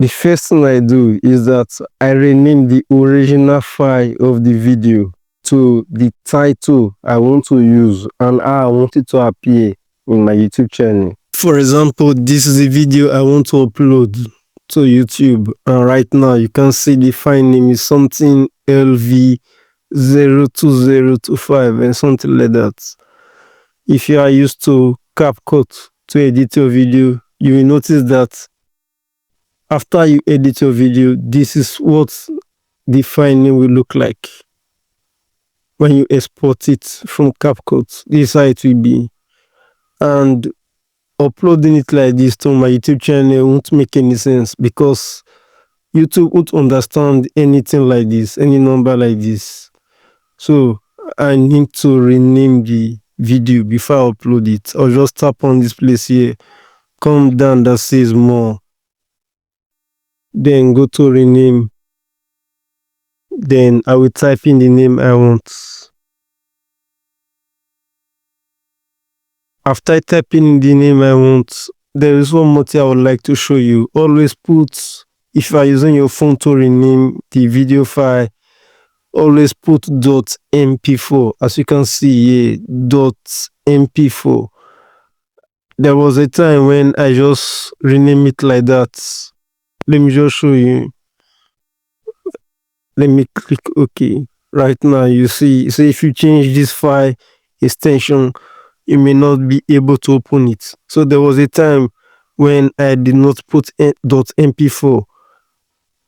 The first thing I do is that I rename the original file of the video to the title I want to use and how I want it to appear in my YouTube channel. For example, this is a video I want to upload to YouTube, and right now you can see the file name is something LV02025 and something like that. If you are used to CapCut to edit your video, you will notice that after you edit your video, this is what the file name will look like. When you export it from CapCut, this is how it will be. And uploading it like this to my YouTube channel won't make any sense because YouTube won't understand anything like this, any number like this. So I need to rename the video before I upload it. I'll just tap on this place here, come down that says more, then go to rename. Then I will type in the name I want. After typing the name I want, there is one more thing I would like to show you. Always put, if you are using your phone to rename the video file, always put .mp4. As you can see here, .mp4. There was a time when I just rename it like that. Let me just show you. Let me click OK. Right now you see, so if you change this file extension, you may not be able to open it. So there was a time when I did not put .mp4.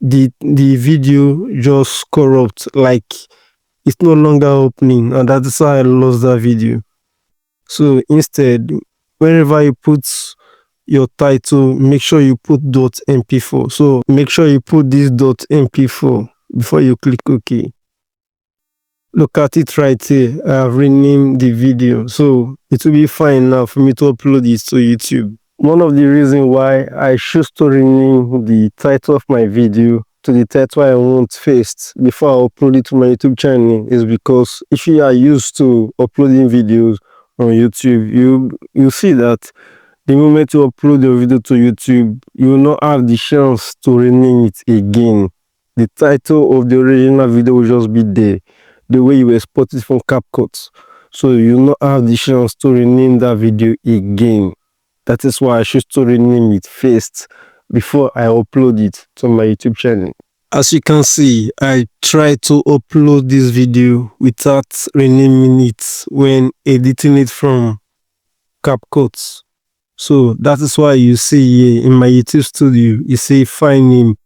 The video just corrupt, like it's no longer opening, and that's how I lost that video. So instead, whenever you put your title, make sure you put .mp4. So make sure you put this .mp4 before you click OK. Look at it right here. I have renamed the video, so it will be fine now for me to upload it to YouTube. One of the reasons why I choose to rename the title of my video to the title I want first before I upload it to my YouTube channel is because if you are used to uploading videos on YouTube, you see that the moment you upload your video to YouTube, you will not have the chance to rename it again. The title of the original video will just be there, the way you export it from CapCut. So you will not have the chance to rename that video again. That is why I choose to rename it first before I upload it to my YouTube channel. As you can see, I tried to upload this video without renaming it when editing it from CapCut. So that is why you see here in my YouTube studio, you say file name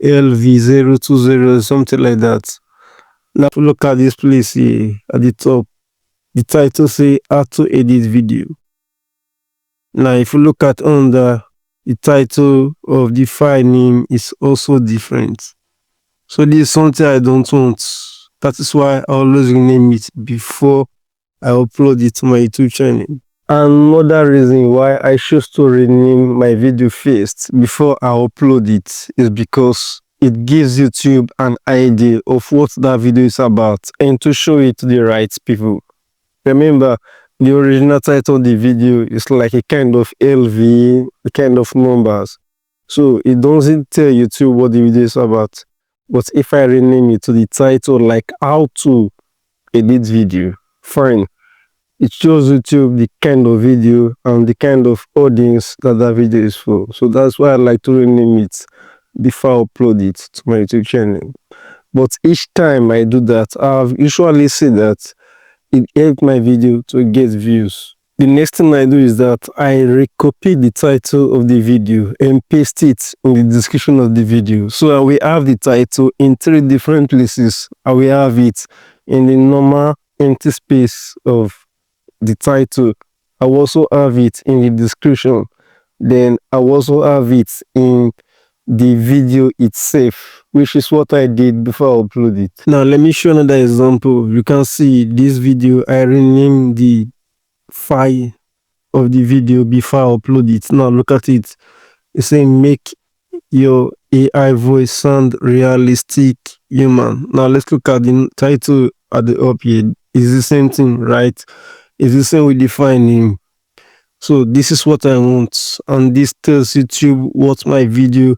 LV020, something like that. Now look at this place here at the top. The title say how to edit video. Now if you look at under, the title of the file name is also different. So this is something I don't want. That is why I always rename it before I upload it to my YouTube channel. Another reason why I choose to rename my video first before I upload it is because it gives YouTube an idea of what that video is about and to show it to the right people. Remember, the original title of the video is like a kind of LV, a kind of numbers. So it doesn't tell YouTube what the video is about. But if I rename it to the title like how to edit video, fine. It shows YouTube the kind of video and the kind of audience that video is for. So that's why I like to rename it before I upload it to my YouTube channel. But each time I do that, I've usually seen that it helps my video to get views. The next thing I do is that I recopy the title of the video and paste it in the description of the video. So I will have the title in 3 different places. I will have it in the normal empty space of the title. I will also have it in the description. Then I will also have it in the video itself, which is what I did before I upload it. Now let me show another example. You can see this video, I renamed the file of the video before I upload it. Now look at it. It's saying make your AI voice sound realistic human. Now let's look at the title at the up here. It's the same thing, right? It's the same with the file name. So this is what I want, and this tells YouTube what my video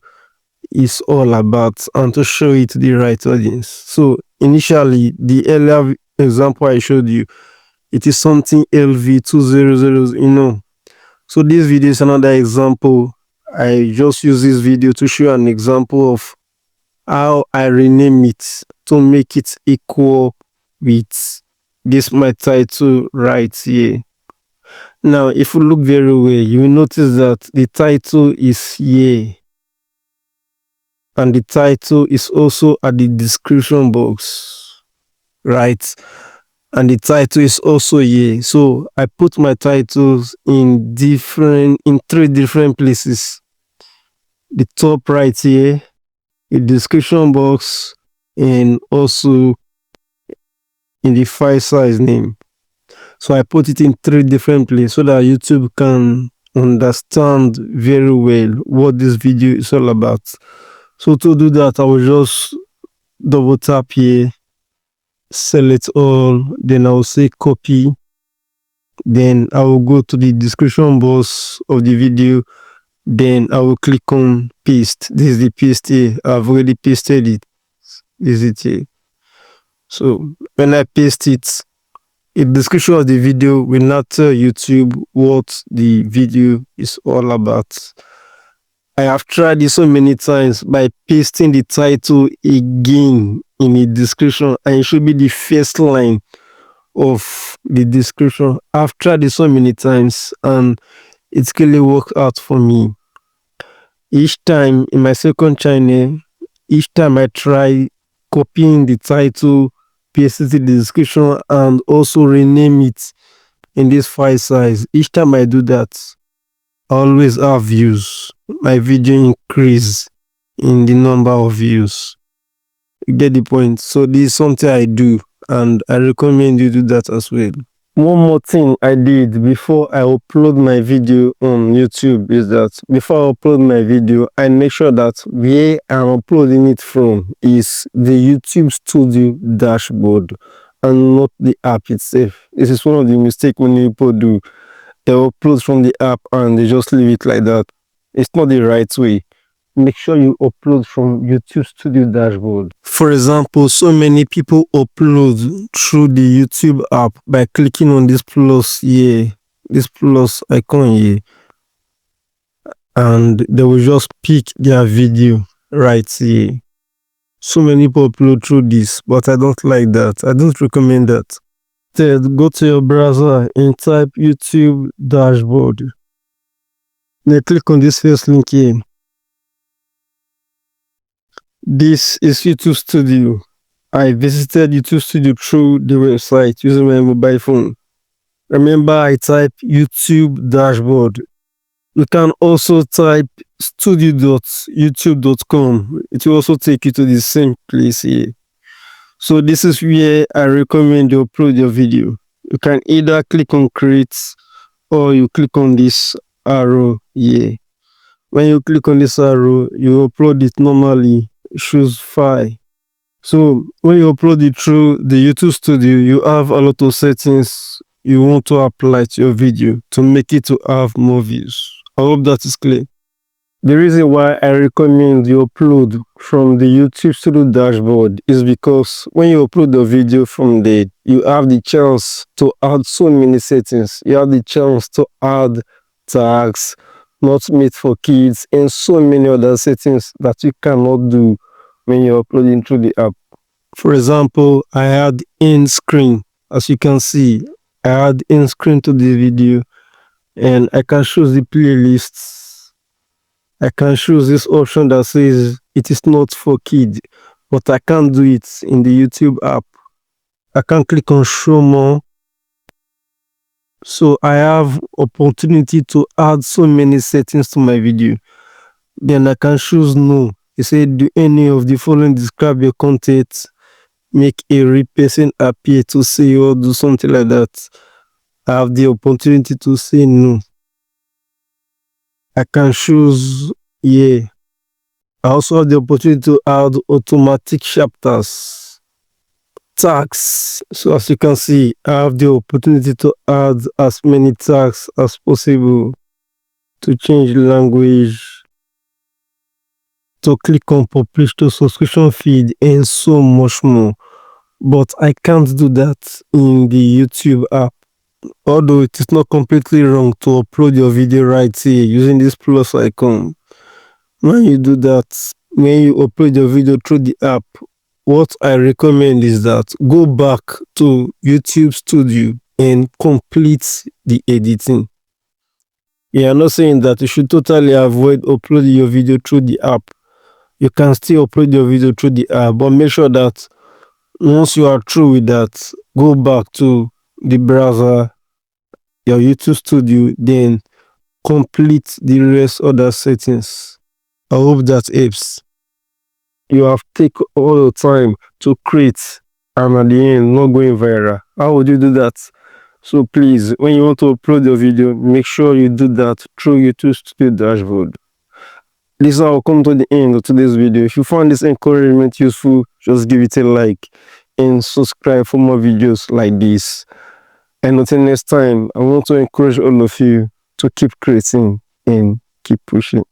is all about and to show it to the right audience. So initially, the earlier example I showed you, it is something LV200, So this video is another example. I just use this video to show an example of how I rename it to make it equal with this my title right here. Now, if you look very well, you will notice that the title is here. And the title is also at the description box, right? And the title is also here. So I put my titles in 3 different places. The top right here, the description box, and also in the file size name. So I put it in 3 different places so that YouTube can understand very well what this video is all about. So to do that, I will just double tap here, select all, then I will say copy. Then I will go to the description box of the video. Then I will click on paste. This is the paste here. I've already pasted it. This is it here. So when I paste it, the description of the video will not tell YouTube what the video is all about. I have tried this so many times by pasting the title again in the description, and it should be the first line of the description. I've tried this so many times and it's really worked out for me. Each time in my second channel, each time I try copying the title, pasting the description, and also rename it in this file size, each time I do that, I always have views. My video increase in the number of views. You get the point? So this is something I do, and I recommend you do that as well. One more thing I did before I upload my video on YouTube is that before I upload my video, I make sure that where I'm uploading it from is the YouTube Studio dashboard and not the app itself. This is one of the mistakes many people do. They upload from the app and they just leave it like that. It's not the right way. Make sure you upload from YouTube Studio dashboard. For example, so many people upload through the YouTube app by clicking on this plus here, this plus icon here, and they will just pick their video right here. So many people upload through this, but I don't like that. I don't recommend that. Instead, go to your browser and type YouTube dashboard. Then click on this first link here. This is YouTube Studio. I visited YouTube Studio through the website using my mobile phone. Remember, I type YouTube dashboard. You can also type studio.youtube.com. It will also take you to the same place here. So this is where I recommend you upload your video. You can either click on create or you click on this arrow here. When you click on this arrow, you upload it normally. Choose file. So when you upload it through the YouTube Studio, you have a lot of settings you want to apply to your video to make it to have more views. I hope that is clear. The reason why I recommend you upload from the YouTube Studio dashboard is because when you upload the video from there, you have the chance to add so many settings. You have the chance to add tags, not made for kids, and so many other settings that you cannot do when you're uploading through the app. For example, I add end screen. As you can see, I add end screen to the video, and I can choose the playlists. I can choose this option that says it is not for kids, but I can't do it in the YouTube app. I can click on show more. So I have opportunity to add so many settings to my video. Then I can choose no. It says, do any of the following describe your content, make a real person appear to say or do something like that. I have the opportunity to say no. I can choose yeah. I also have the opportunity to add automatic chapters, tags. So as you can see, I have the opportunity to add as many tags as possible, to change language, to click on publish to subscription feed, and so much more. But I can't do that in the YouTube app. Although it is not completely wrong to upload your video right here using this plus icon. When you do that, when you upload your video through the app, what I recommend is that go back to YouTube Studio and complete the editing. Yeah, I'm not saying that you should totally avoid uploading your video through the app. You can still upload your video through the app, but make sure that once you are through with that, go back to the browser, your YouTube Studio, then complete the rest of the settings. I hope that helps. You have taken all your time to create and at the end not going viral. How would you do that? So please, when you want to upload your video, make sure you do that through YouTube Studio dashboard. This is how I'll come to the end of today's video. If you found this encouragement useful, just give it a like and subscribe for more videos like this. And until next time, I want to encourage all of you to keep creating and keep pushing.